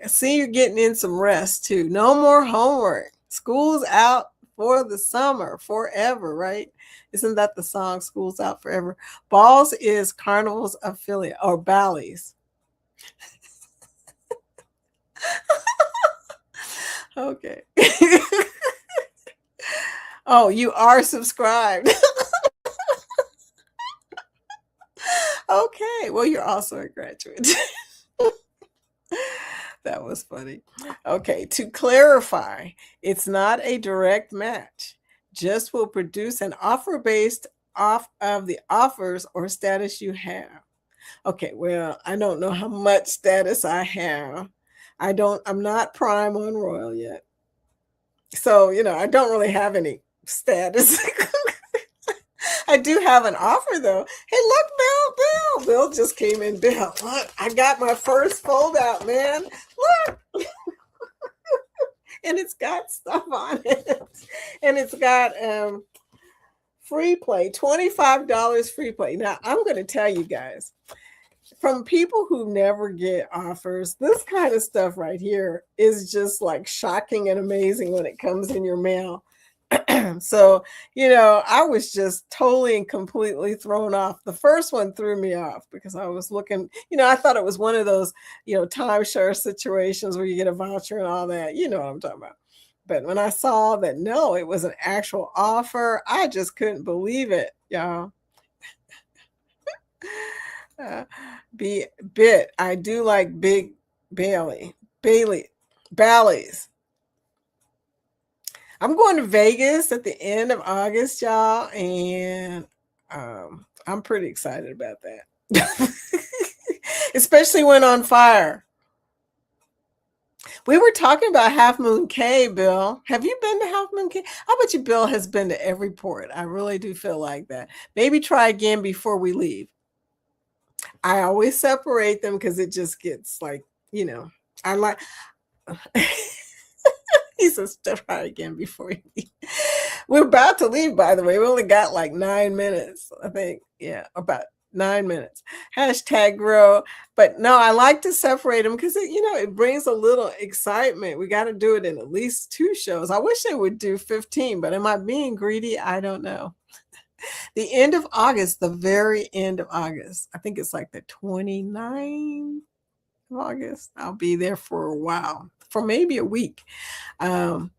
I see you're getting in some rest too. No more homework. School's out for the summer, forever, right? Isn't that the song, School's Out Forever? Balls is Carnival's affiliate, or Bally's. Okay. Oh, you are subscribed. Okay. Well, you're also a graduate. That was funny. Okay. To clarify, it's not a direct match. Just will produce an offer based off of the offers or status you have. Okay. Well, I don't know how much status I have. I'm not prime on Royal yet. So, I don't really have any status. I do have an offer though. Hey, look, Bill just came in. Bill, look, I got my first fold out, man. Look. And it's got stuff on it. And it's got free play, $25 free play. Now, I'm going to tell you guys, from people who never get offers, this kind of stuff right here is just like shocking and amazing when it comes in your mail. So, I was just totally and completely thrown off. The first one threw me off because I was looking, I thought it was one of those, timeshare situations where you get a voucher and all that. You know what I'm talking about. But when I saw that, no, it was an actual offer, I just couldn't believe it, y'all. Bit. I do like Big Bally's. I'm going to Vegas at the end of August, y'all, and I'm pretty excited about that. Especially when on fire. We were talking about Half Moon Cay, Bill. Have you been to Half Moon Cay? I bet you Bill has been to every port. I really do feel like that. Maybe try again before we leave. I always separate them because it just gets like, you know, I like. He says, try again before you leave. We're about to leave, by the way. We only got like 9 minutes, I think. Yeah, about 9 minutes. Hashtag grow. But no, I like to separate them because, it brings a little excitement. We got to do it in at least 2 shows. I wish they would do 15, but am I being greedy? I don't know. The end of August, the very end of August. I think it's like the 29th of August. I'll be there for a while, for maybe a week. I'm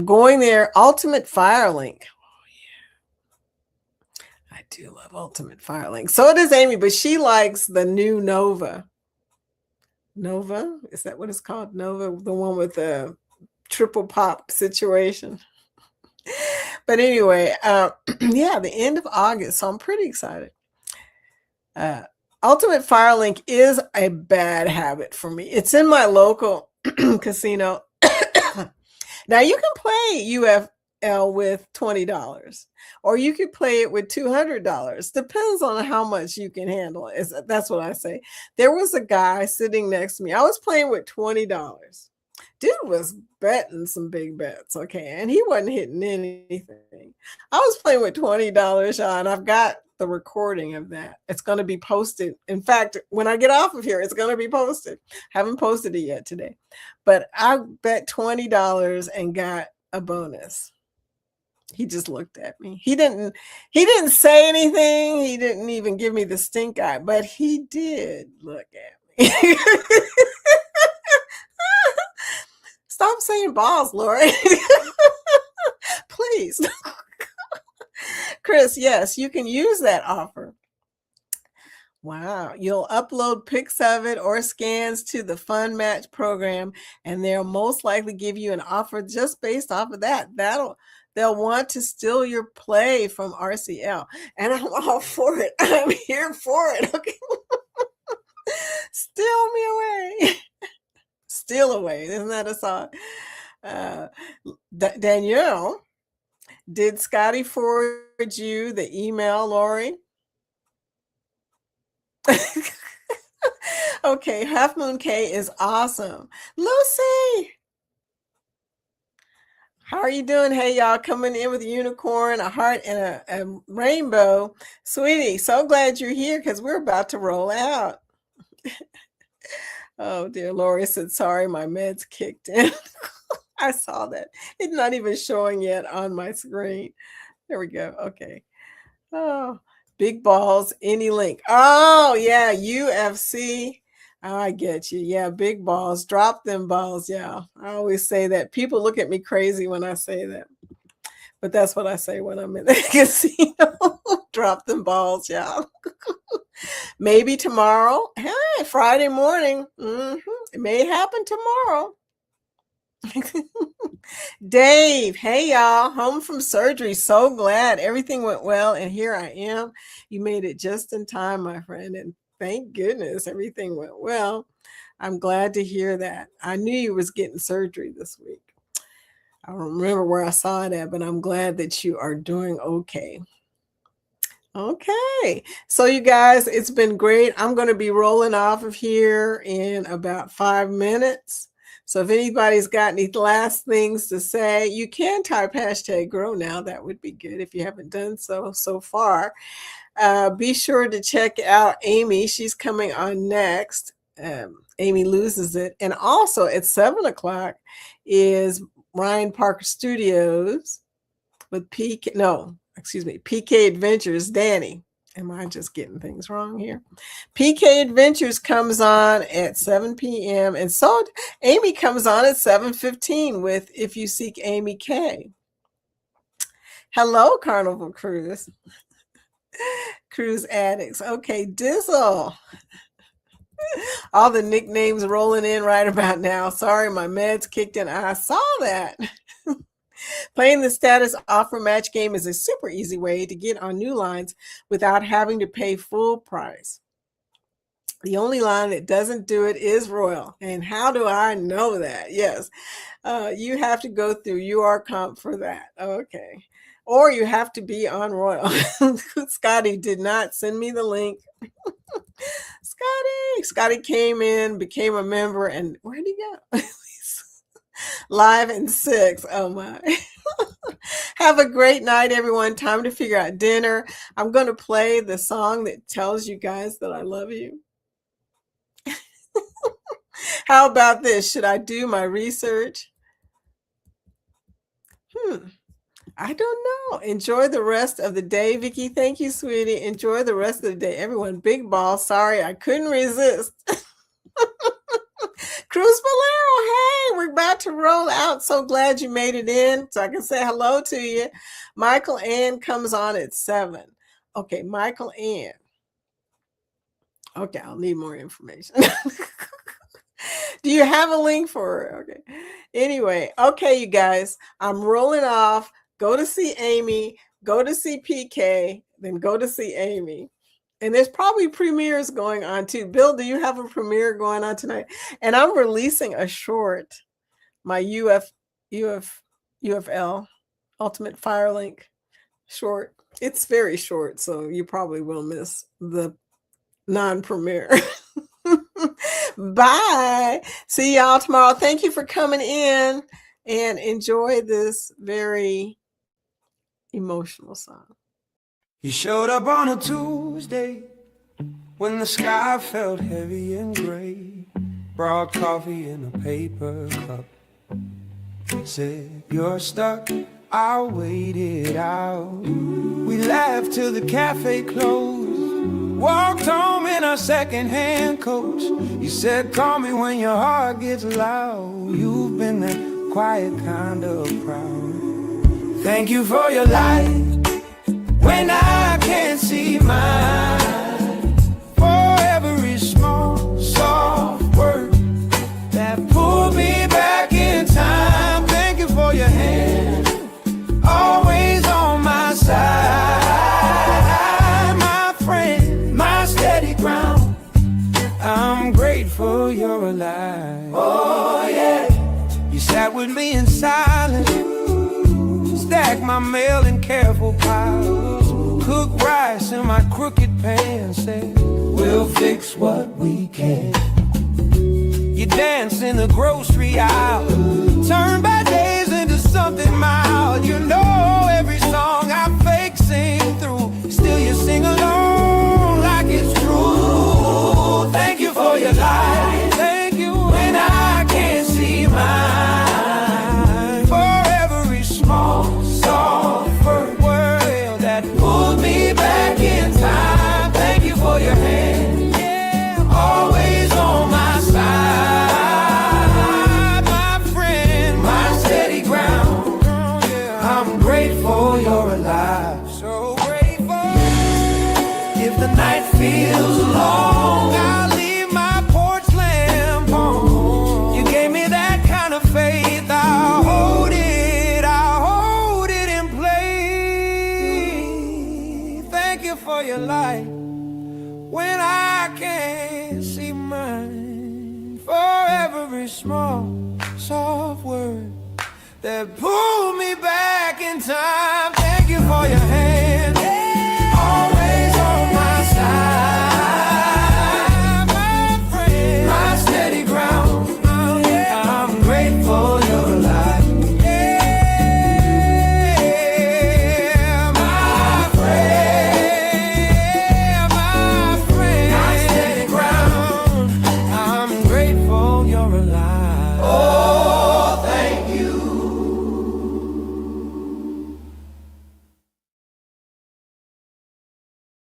going there. Ultimate Firelink. Oh, yeah. I do love Ultimate Firelink. So does Amy, but she likes the new Nova. Nova? Is that what it's called? Nova? The one with the triple pop situation. But anyway, yeah, the end of August. So I'm pretty excited. Ultimate Firelink is a bad habit for me. It's in my local casino. Now you can play UFL with $20, or you could play it with $200. Depends on how much you can handle. That's what I say. There was a guy sitting next to me. I was playing with $20. Dude was betting some big bets, okay, and he wasn't hitting anything. I was playing with $20, and I've got the recording of that. It's going to be posted. In fact, when I get off of here, it's going to be posted. Haven't posted it yet today, but I bet $20 and got a bonus. He just looked at me. He didn't say anything. He didn't even give me the stink eye, but he did look at me. Stop saying balls, Lori. Please. Chris, yes, you can use that offer. Wow. You'll upload pics of it or scans to the Fun Match program, and they'll most likely give you an offer just based off of that. They'll want to steal your play from RCL. And I'm all for it. I'm here for it. Okay. Steal me away. Steal away. Isn't that a song? Danielle, did Scotty forward you the email, Lori? Okay, Half Moon Cay is awesome. Lucy, how are you doing? Hey, y'all, coming in with a unicorn, a heart, and a rainbow. Sweetie, so glad you're here because we're about to roll out. Oh, dear. Lori said, sorry, my meds kicked in. I saw that. It's not even showing yet on my screen. There we go. Okay. Oh, big balls, any link. Oh, yeah, UFC. Oh, I get you. Yeah, big balls. Drop them balls. Yeah, I always say that. People look at me crazy when I say that. But that's what I say when I'm in the casino. Drop them balls, y'all. Maybe tomorrow. Hey, Friday morning. It may happen tomorrow. Dave, hey y'all, home from surgery. So glad everything went well, and here I am. You made it just in time, my friend, and thank goodness everything went well. I'm glad to hear that. I knew you was getting surgery this week. I don't remember where I saw it at, but I'm glad that you are doing okay. Okay, so you guys, it's been great. I'm going to be rolling off of here in about 5 minutes. So if anybody's got any last things to say, you can type hashtag grow now. That would be good if you haven't done so far. Be sure to check out Amy. She's coming on next. Amy Loses It. And also at 7 o'clock is Ryan Parker Studios with PK Adventures, Danny. Am I just getting things wrong here? PK Adventures comes on at 7 p.m. And so Amy comes on at 7:15 with If You Seek Amy K. Hello, Carnival Cruise. Cruise Addicts. Okay, Dizzle. All the nicknames rolling in right about now. Sorry, my meds kicked in. I saw that. Playing the status offer match game is a super easy way to get on new lines without having to pay full price. The only line that doesn't do it is Royal. And how do I know that? Yes, you have to go through UR Comp for that. Okay. Or you have to be on Royal. Scotty did not send me the link. Scotty came in, became a member, and where'd he go? Live in 6. Oh my. Have a great night, everyone. Time to figure out dinner. I'm going to play the song that tells you guys that I love you. How about this? Should I do my research? I don't know. Enjoy the rest of the day, Vicky. Thank you, sweetie. Enjoy the rest of the day, everyone. Big ball. Sorry, I couldn't resist. Cruz Valero, hey, we're about to roll out. So glad you made it in so I can say hello to you. Michael Ann comes on at 7. Okay, Michael Ann. Okay, I'll need more information. Do you have a link for her? Okay. Anyway, okay, you guys, I'm rolling off. Go to see Amy, go to see PK, then go to see Amy. And there's probably premieres going on too. Bill, do you have a premiere going on tonight? And I'm releasing a short, my UFL, Ultimate Firelink short. It's very short, so you probably will miss the non-premiere. Bye. See y'all tomorrow. Thank you for coming in and enjoy this very emotional song. You showed up on a Tuesday when the sky felt heavy and gray. Brought coffee in a paper cup. Said you're stuck, I'll wait it out. We laughed till the cafe closed. Walked home in our second-hand coats. You said call me when your heart gets loud. You've been that quiet kind of proud. Thank you for your life when I can't see mine. For every small, soft word that pulled me back in time. Thank you for your hand, always on my side. My friend, my steady ground, I'm grateful you're alive. Oh yeah. You sat with me in silence, stack my mail in careful piles, cook rice in my crooked pan, said we'll fix what we can. You dance in the grocery aisle, turn bad days into something mild. You know every song I fake sing through, still you sing along like it's true. Thank you for your life. Thank you when I can't see mine. For every small, soft word that pulled me back in time. Thank you for your hand, yeah, always on my side. My friend, my steady ground, I'm grateful you're alive. So grateful. If the night feels long, I'll leave my porch lamp on. You gave me that kind of faith, I'll hold it in place. Thank you for your light when I can't see mine. For every small, soft word that pulled me back in time. Thank you for your hand.